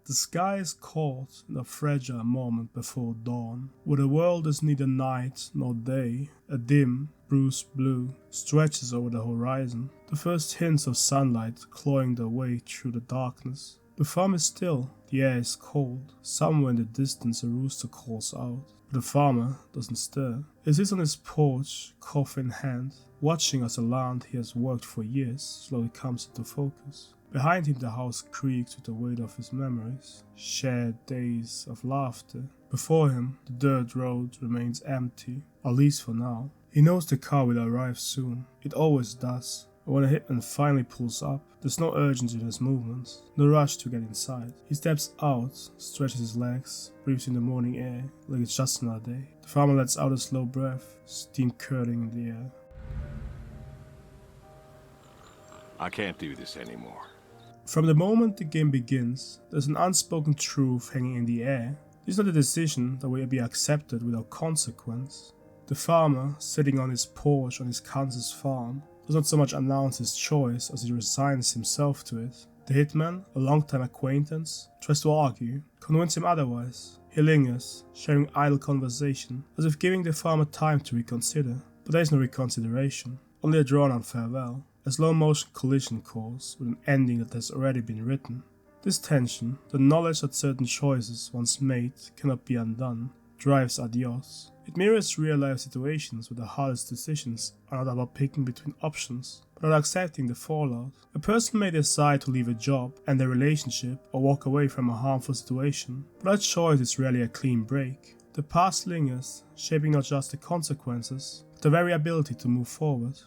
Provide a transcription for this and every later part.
The sky is caught in a fragile moment before dawn, where the world is neither night nor day. A dim, bruised blue stretches over the horizon, the first hints of sunlight clawing their way through the darkness. The farm is still, the air is cold. Somewhere in the distance a rooster calls out, but the farmer doesn't stir. He sits on his porch, coffee in hand, watching as the land he has worked for years slowly comes into focus. Behind him the house creaks with the weight of his memories, shared days of laughter. Before him the dirt road remains empty, at least for now. He knows the car will arrive soon, it always does. But when a hitman finally pulls up, there's no urgency in his movements, no rush to get inside. He steps out, stretches his legs, breathes in the morning air like it's just another day. The farmer lets out a slow breath, steam curling in the air. I can't do this anymore. From the moment the game begins, there's an unspoken truth hanging in the air. This is not a decision that will be accepted without consequence. The farmer, sitting on his porch on his Kansas farm, does not so much announce his choice as he resigns himself to it. The hitman, a longtime acquaintance, tries to argue, convince him otherwise. He lingers, sharing idle conversation, as if giving the farmer time to reconsider. But there is no reconsideration, only a drawn-out farewell. A slow-motion collision course with an ending that has already been written. This tension, the knowledge that certain choices once made cannot be undone, drives Adios. It mirrors real-life situations where the hardest decisions are not about picking between options, but about accepting the fallout. A person may decide to leave a job, end a relationship, or walk away from a harmful situation, but that choice is rarely a clean break. The past lingers, shaping not just the consequences, but the very ability to move forward.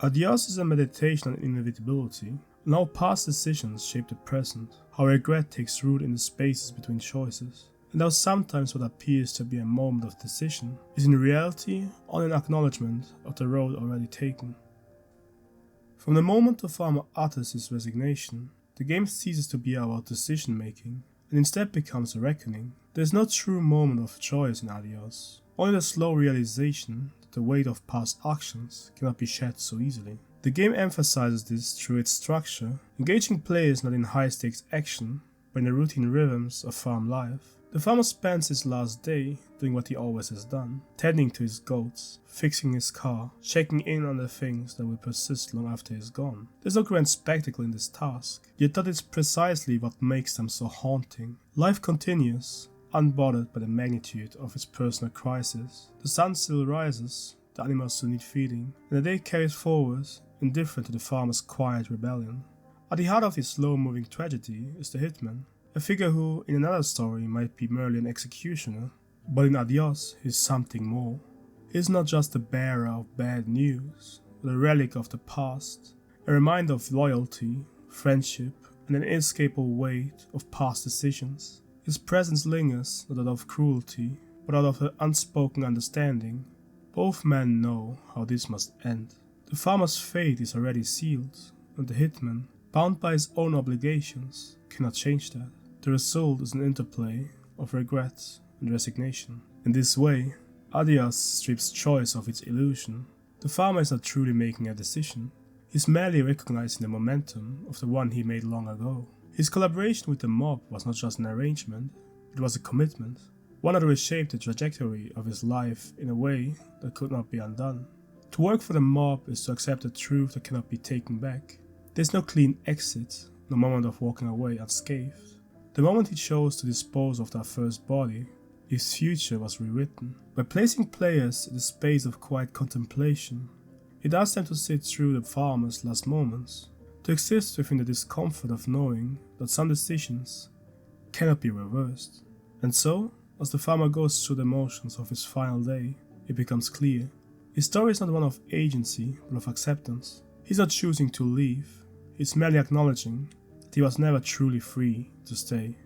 Adios is a meditation on inevitability, and how past decisions shape the present, how regret takes root in the spaces between choices, and how sometimes what appears to be a moment of decision is in reality only an acknowledgement of the road already taken. From the moment the farmer utters his resignation, the game ceases to be about decision making, and instead becomes a reckoning. There is no true moment of choice in Adios, only the slow realization the weight of past actions cannot be shed so easily. The game emphasizes this through its structure, engaging players not in high-stakes action, but in the routine rhythms of farm life. The farmer spends his last day doing what he always has done, tending to his goats, fixing his car, checking in on the things that will persist long after he's gone. There's no grand spectacle in this task, yet that is precisely what makes them so haunting. Life continues, unbothered by the magnitude of its personal crisis. The sun still rises, the animals still need feeding, and the day carries forward, indifferent to the farmer's quiet rebellion. At the heart of this slow-moving tragedy is the hitman, a figure who, in another story, might be merely an executioner, but in Adios he is something more. He is not just the bearer of bad news, but a relic of the past, a reminder of loyalty, friendship, and an inescapable weight of past decisions. His presence lingers not out of cruelty, but out of an unspoken understanding. Both men know how this must end. The farmer's fate is already sealed, and the hitman, bound by his own obligations, cannot change that. The result is an interplay of regret and resignation. In this way, Adios strips choice of its illusion. The farmer is not truly making a decision. He is merely recognizing the momentum of the one he made long ago. His collaboration with the mob was not just an arrangement, it was a commitment, one that reshaped the trajectory of his life in a way that could not be undone. To work for the mob is to accept a truth that cannot be taken back. There is no clean exit, no moment of walking away unscathed. The moment he chose to dispose of that first body, his future was rewritten. By placing players in a space of quiet contemplation, it asked them to sit through the farmer's last moments, to exist within the discomfort of knowing that some decisions cannot be reversed. And so, as the farmer goes through the motions of his final day, it becomes clear. His story is not one of agency, but of acceptance. He's not choosing to leave, he's merely acknowledging that he was never truly free to stay.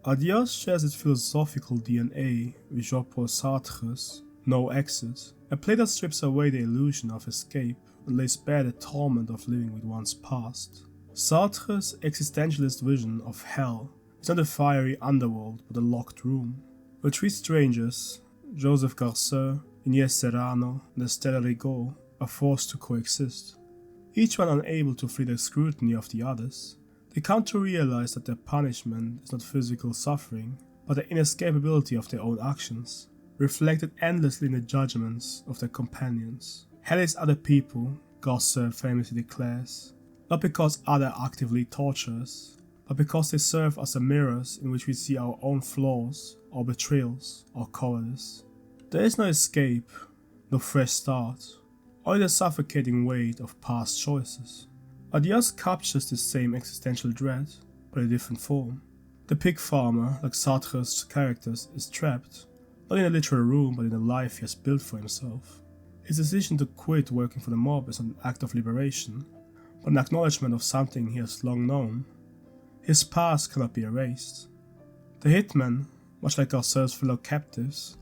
Adios shares its philosophical DNA with Jean-Paul Sartre's No Exit, a play that strips away the illusion of escape and lays bare the torment of living with one's past. Sartre's existentialist vision of hell is not a fiery underworld but a locked room, where three strangers, Joseph Garceux, Inés Serrano, and Estelle Rigaud, are forced to coexist, each one unable to flee the scrutiny of the others, They come to realize that their punishment is not physical suffering, but the inescapability of their own actions, reflected endlessly in the judgments of their companions. Hell is other people, Sartre famously declares, not because others actively torture us, but because they serve as the mirrors in which we see our own flaws, our betrayals, our cowardice. There is no escape, no fresh start, only the suffocating weight of past choices. Adios captures the same existential dread, but in a different form. The pig farmer, like Sartre's characters, is trapped, not in a literal room but in the life he has built for himself. His decision to quit working for the mob is not an act of liberation, but an acknowledgement of something he has long known. His past cannot be erased. The hitman, much like Sartre's fellow captives,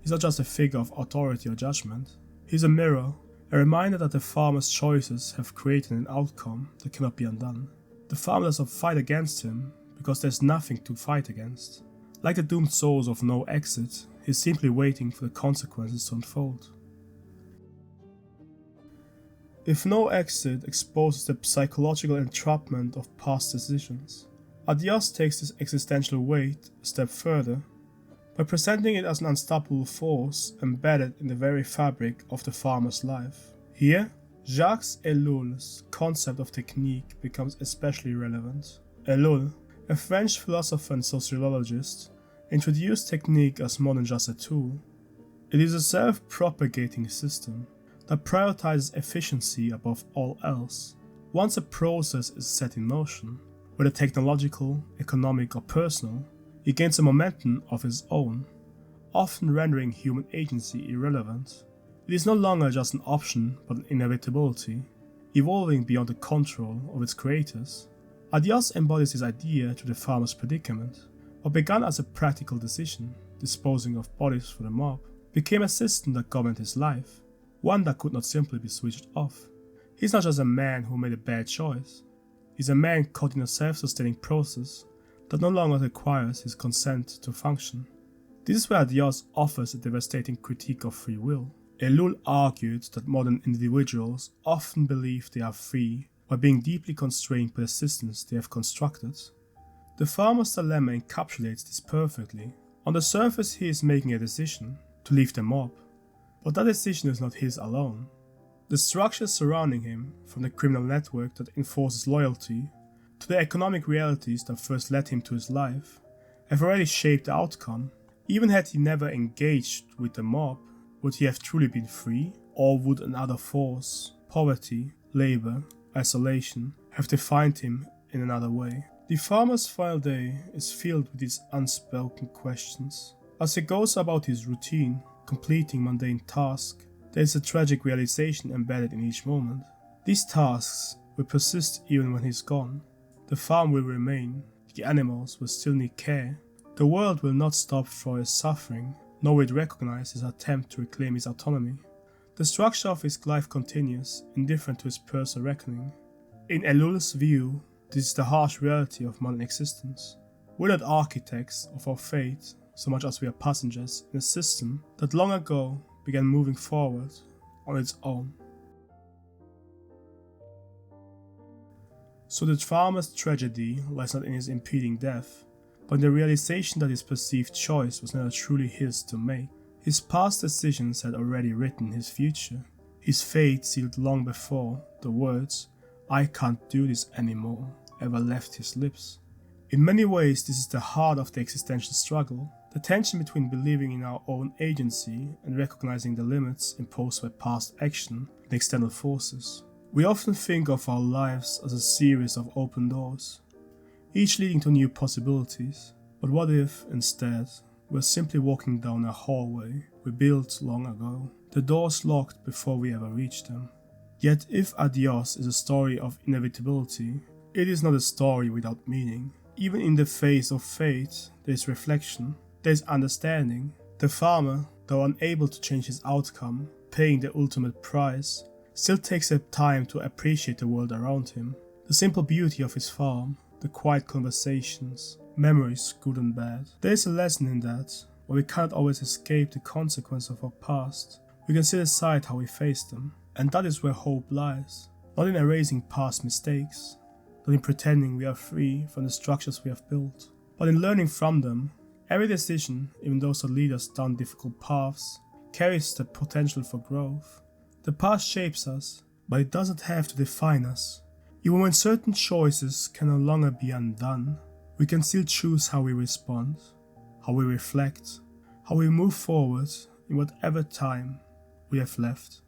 is not just a figure of authority or judgment. He is a mirror, a reminder that the farmer's choices have created an outcome that cannot be undone. The farmer does not fight against him, because there's nothing to fight against. Like the doomed souls of no exit, he is simply waiting for the consequences to unfold. If no exit exposes the psychological entrapment of past decisions, Adios takes this existential weight a step further by presenting it as an unstoppable force embedded in the very fabric of the farmer's life. Here, Jacques Ellul's concept of technique becomes especially relevant. Ellul, a French philosopher and sociologist, introduced technique as more than just a tool. It is a self-propagating system that prioritizes efficiency above all else. Once a process is set in motion, whether technological, economic or personal, it gains a momentum of its own, often rendering human agency irrelevant. It is no longer just an option but an inevitability, evolving beyond the control of its creators. Adios embodies this idea to the farmer's predicament. What began as a practical decision, disposing of bodies for the mob, became a system that governed his life, one that could not simply be switched off. He's not just a man who made a bad choice. He's a man caught in a self-sustaining process that no longer requires his consent to function. This is where Adios offers a devastating critique of free will. Ellul argued that modern individuals often believe they are free while being deeply constrained by the systems they have constructed. The farmer's dilemma encapsulates this perfectly. On the surface, he is making a decision to leave the mob, but that decision is not his alone. The structures surrounding him, from the criminal network that enforces loyalty to the economic realities that first led him to his life, have already shaped the outcome. Even had he never engaged with the mob, would he have truly been free, or would another force, poverty, labor, isolation, have defined him in another way? The farmer's final day is filled with these unspoken questions. As he goes about his routine, completing mundane tasks, there is a tragic realization embedded in each moment. These tasks will persist even when he's gone. The farm will remain, the animals will still need care, the world will not stop for his suffering, nor will it recognize his attempt to reclaim his autonomy. The structure of his life continues, indifferent to his personal reckoning. In Ellul's view, this is the harsh reality of modern existence. We're not architects of our fate so much as we are passengers in a system that long ago began moving forward on its own. So the farmer's tragedy lies not in his impending death, but in the realization that his perceived choice was never truly his to make. His past decisions had already written his future, his fate sealed long before the words, "I can't do this anymore," ever left his lips. In many ways, this is the heart of the existential struggle, the tension between believing in our own agency and recognizing the limits imposed by past action and external forces. We often think of our lives as a series of open doors, each leading to new possibilities. But what if, instead, we're simply walking down a hallway we built long ago, the doors locked before we ever reached them? Yet if Adios is a story of inevitability, it is not a story without meaning. Even in the face of fate, there is reflection, there is understanding. The farmer, though unable to change his outcome, paying the ultimate price, still takes the time to appreciate the world around him. The simple beauty of his farm, the quiet conversations, memories good and bad. There is a lesson in that. While we cannot always escape the consequence of our past, we can set aside how we face them. And that is where hope lies, not in erasing past mistakes, not in pretending we are free from the structures we have built, but in learning from them. Every decision, even those that lead us down difficult paths, carries the potential for growth. The past shapes us, but it doesn't have to define us. Even when certain choices can no longer be undone, we can still choose how we respond, how we reflect, how we move forward in whatever time we have left.